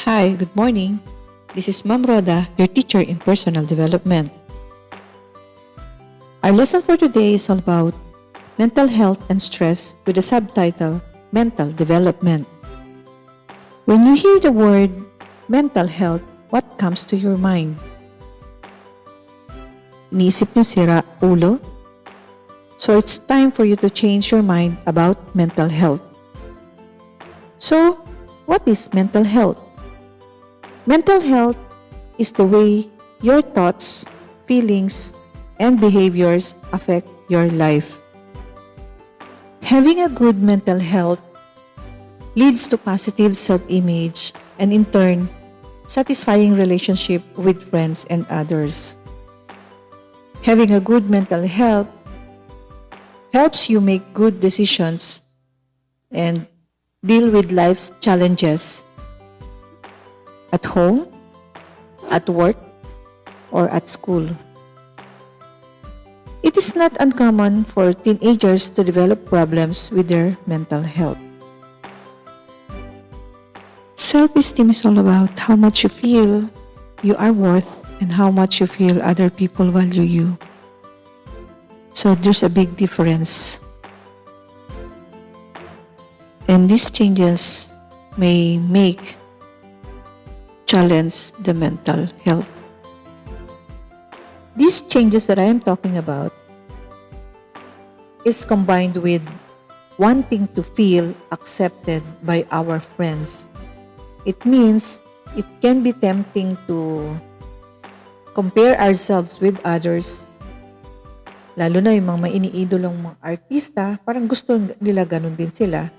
Hi, good morning. This is Ma'am Roda, your teacher in personal development. Our lesson for today is all about mental health and stress with the subtitle, Mental Development. When you hear the word mental health, what comes to your mind? Iniisip niyo sira ulo? So it's time for you to change your mind about mental health. So, what is mental health? Mental health is the way your thoughts, feelings, and behaviors affect your life. Having a good mental health leads to positive self-image and in turn, satisfying relationship with friends and others. Having a good mental health helps you make good decisions and deal with life's challenges at home, at work, or at school. It is not uncommon for teenagers to develop problems with their mental health. Self-esteem is all about how much you feel you are worth and how much you feel other people value you. So there's a big difference. And these changes may challenge the mental health. These changes that I am talking about is combined with wanting to feel accepted by our friends. It means it can be tempting to compare ourselves with others, lalo na yung mga iniidolong mga artista, parang gusto nila ganun din sila.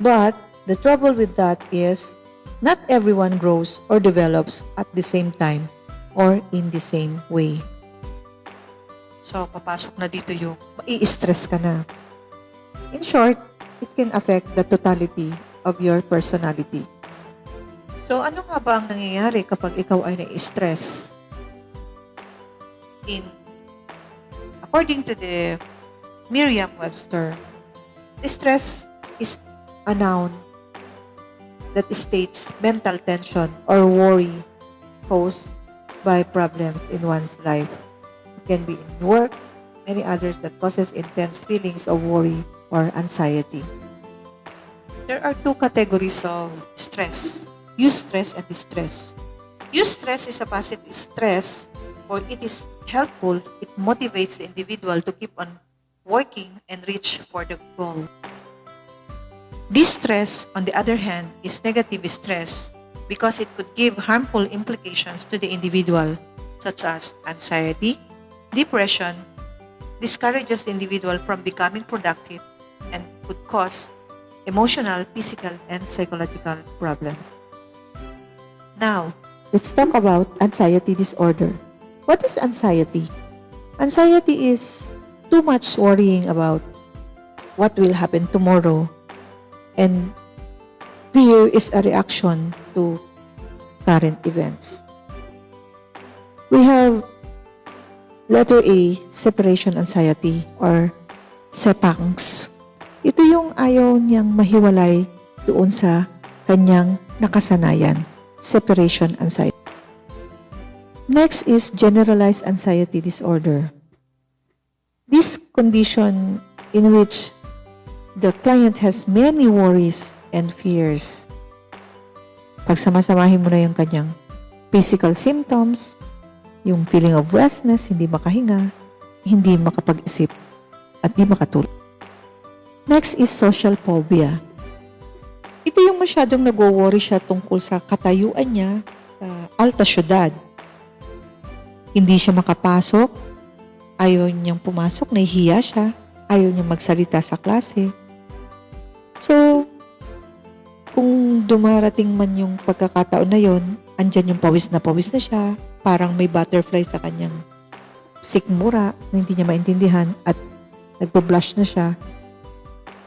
But the trouble with that is not everyone grows or develops at the same time or in the same way. So, papasok na dito yung mai-stress ka na. In short, it can affect the totality of your personality. So, ano nga ba ang nangyayari kapag ikaw ay nai-stress? According to the Merriam-Webster, stress is a noun that states mental tension or worry caused by problems in one's life. It can be in work, many others that causes intense feelings of worry or anxiety. There are two categories of stress, eustress and distress. Eustress is a positive stress, or it is helpful, it motivates the individual to keep on working and reach for the goal. Distress, on the other hand, is negative stress because it could give harmful implications to the individual, such as anxiety, depression, discourages the individual from becoming productive, and could cause emotional, physical, and psychological problems. Now, let's talk about anxiety disorder. What is anxiety? Anxiety is too much worrying about what will happen tomorrow, and fear is a reaction to current events. We have letter A, separation anxiety or SEPANGS. Ito yung ayaw niyang mahiwalay doon sa kanyang nakasanayan, separation anxiety. Next is generalized anxiety disorder. This condition in which the client has many worries and fears. Pagsamasamahin mo na yung kanyang physical symptoms, yung feeling of restlessness, hindi makahinga, hindi makapag-isip, at hindi makatulog. Next is social phobia. Ito yung masyadong nag-worry siya tungkol sa katayuan niya sa alta syudad. Hindi siya makapasok, ayaw niyang pumasok, nahihiya siya, ayaw niyang magsalita sa klase. So, kung dumarating man yung pagkakataon na yon, andyan yung pawis na siya, parang may butterfly sa kanyang sikmura na hindi niya maintindihan at nagpo-blush na siya.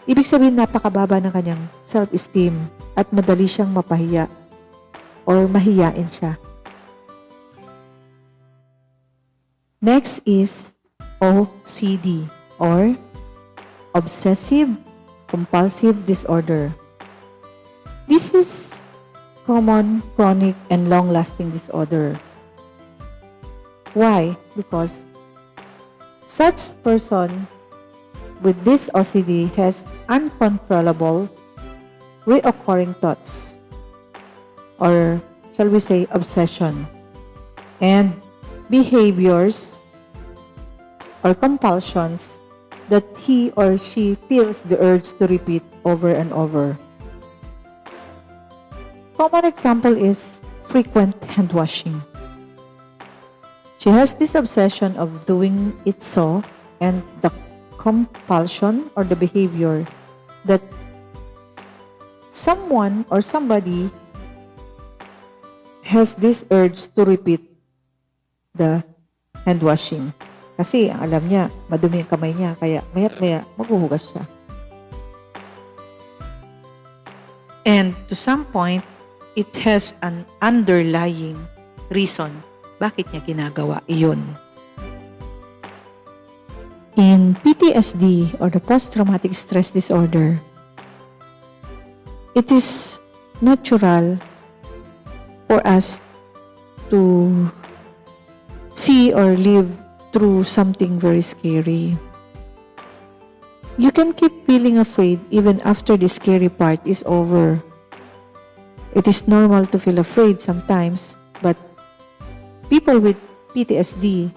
Ibig sabihin, napakababa ng kanyang self-esteem at madali siyang mapahiya or mahiyain siya. Next is OCD or Obsessive Compulsive Disorder. This is common, chronic, and long-lasting disorder. Why? Because such person with this OCD has uncontrollable, reoccurring thoughts, or shall we say obsession, and behaviors or compulsions that he or she feels the urge to repeat over and over. Common example is frequent hand washing. She has this obsession of doing it so, and the compulsion or the behavior that someone or somebody has this urge to repeat the hand washing. Kasi ang alam niya, madumi ang kamay niya, kaya maya't-maya maghuhugas siya. And to some point, it has an underlying reason bakit niya ginagawa iyon. In PTSD or the post-traumatic stress disorder, it is natural for us to see or live through something very scary. You can keep feeling afraid even after the scary part is over. It is normal to feel afraid sometimes, but people with PTSD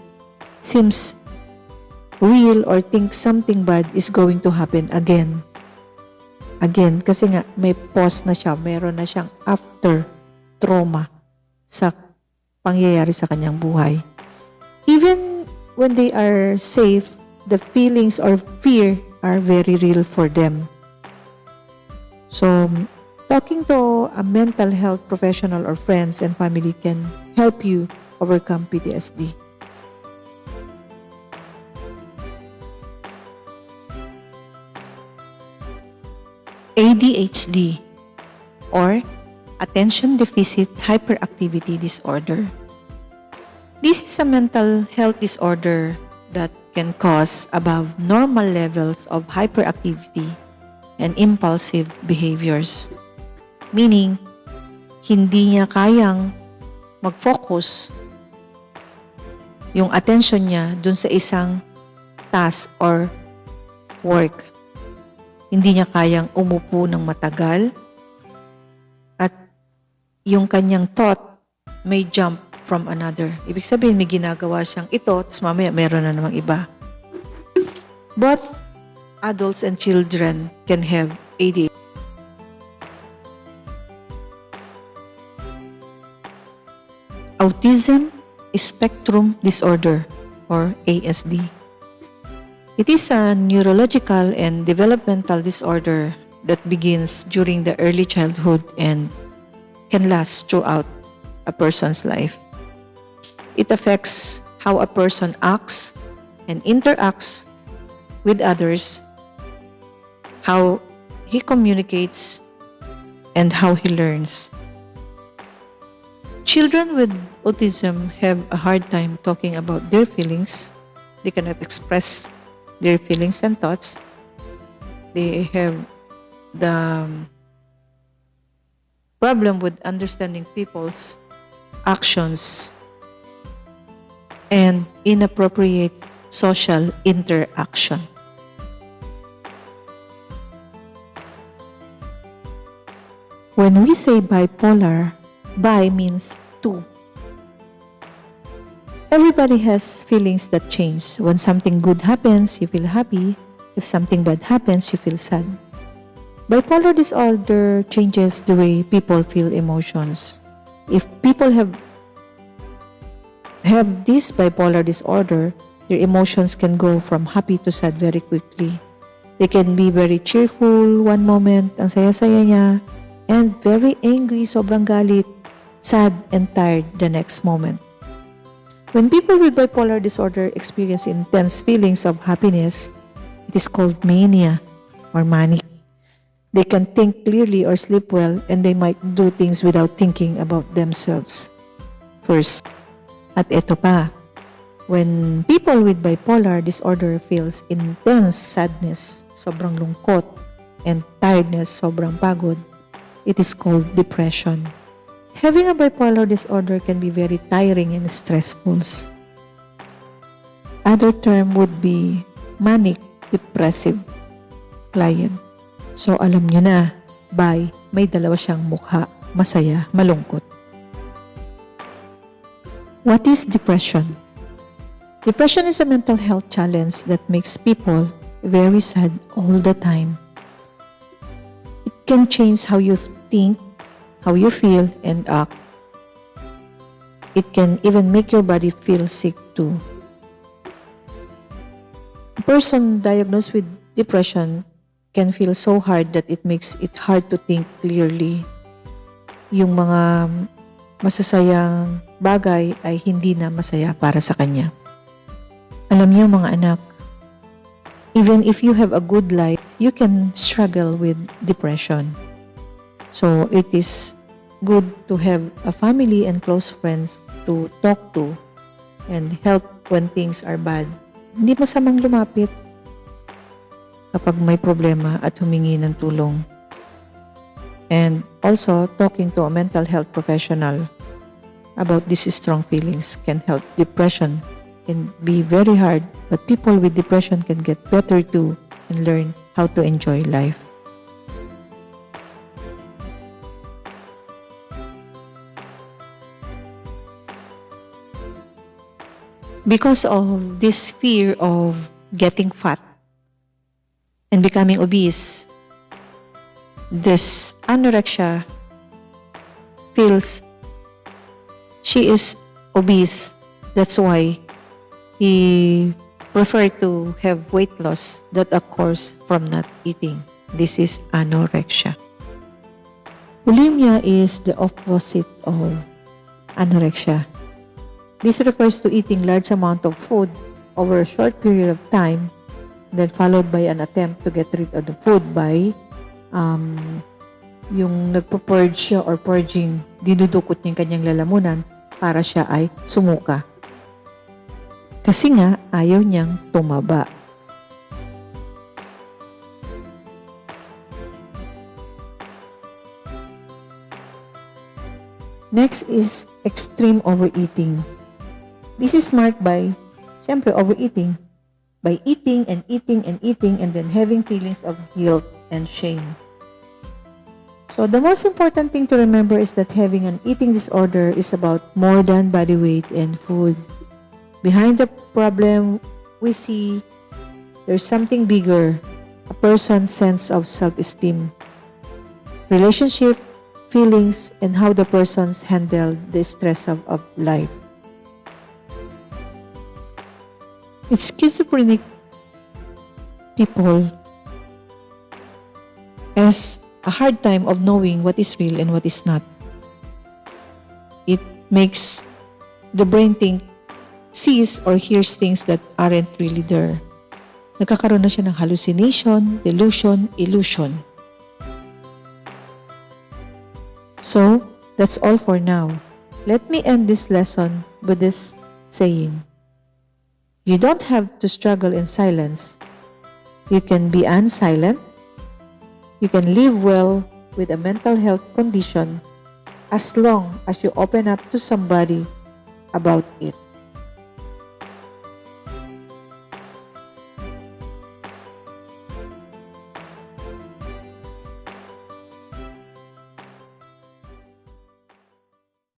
seems real or think something bad is going to happen again. Again, kasi nga may pause na siya, meron na siyang after trauma sa pangyayari sa kanyang buhay. Even when they are safe, the feelings or fear are very real for them. So, talking to a mental health professional or friends and family can help you overcome PTSD. ADHD or Attention Deficit Hyperactivity Disorder. This is a mental health disorder that can cause above normal levels of hyperactivity and impulsive behaviors. Meaning, hindi niya kayang mag-focus yung attention niya dun sa isang task or work. Hindi niya kayang umupo ng matagal at yung kanyang thought may jump from another. Ibig sabihin, may ginagawa siyang ito, tapos mamaya meron na namang iba. Both adults and children can have ADHD. Autism Spectrum Disorder or ASD. It is a neurological and developmental disorder that begins during the early childhood and can last throughout a person's life. It affects how a person acts and interacts with others, how he communicates, and how he learns. Children with autism have a hard time talking about their feelings. They cannot express their feelings and thoughts. They have the problem with understanding people's actions and inappropriate social interaction. When we say bipolar, bi means two. Everybody has feelings that change. When something good happens, you feel happy. If something bad happens, you feel sad. Bipolar disorder changes the way people feel emotions. If people have this bipolar disorder, their emotions can go from happy to sad very quickly. They can be very cheerful one moment, ang saya-saya niya, and very angry, sobrang galit, sad, and tired the next moment. When people with bipolar disorder experience intense feelings of happiness, it is called mania or manic. They can think clearly or sleep well, and they might do things without thinking about themselves first. At eto pa, when people with bipolar disorder feels intense sadness, sobrang lungkot, and tiredness, sobrang pagod, it is called depression. Having a bipolar disorder can be very tiring and stressful. Other term would be manic depressive client. So alam nyo na, may dalawa siyang mukha, masaya, malungkot. What is depression? Depression is a mental health challenge that makes people very sad all the time. It can change how you think, how you feel, and act. It can even make your body feel sick too. A person diagnosed with depression can feel so hard that it makes it hard to think clearly. Yung mga masasayang bagay ay hindi na masaya para sa kanya. Alam niyo mga anak, even if you have a good life, you can struggle with depression. So it is good to have a family and close friends to talk to and help when things are bad. Hindi masamang lumapit kapag may problema at humingi ng tulong. And also, talking to a mental health professional about these strong feelings can help. Depression can be very hard, but people with depression can get better too and learn how to enjoy life. Because of this fear of getting fat and becoming obese, this anorexia feels she is obese. That's why he preferred to have weight loss that occurs from not eating. This is anorexia. Bulimia is the opposite of anorexia. This refers to eating large amount of food over a short period of time, then followed by an attempt to get rid of the food by yung nagpo-purge siya or purging, dinudukot niya yung kanyang lalamunan para siya ay sumuka. Kasi nga, ayaw niyang tumaba. Next is extreme overeating. This is marked by, syempre, overeating. By eating and eating and eating and then having feelings of guilt and shame. So the most important thing to remember is that having an eating disorder is about more than body weight and food. Behind the problem, we see there's something bigger, a person's sense of self-esteem, relationship, feelings, and how the person's handled the stress of life. It's schizophrenic people has a hard time of knowing what is real and what is not. It makes the brain think, sees or hears things that aren't really there. Nagkakaroon na siya ng hallucination, delusion, illusion. So, that's all for now. Let me end this lesson with this saying. You don't have to struggle in silence. You can be unsilent. You can live well with a mental health condition as long as you open up to somebody about it.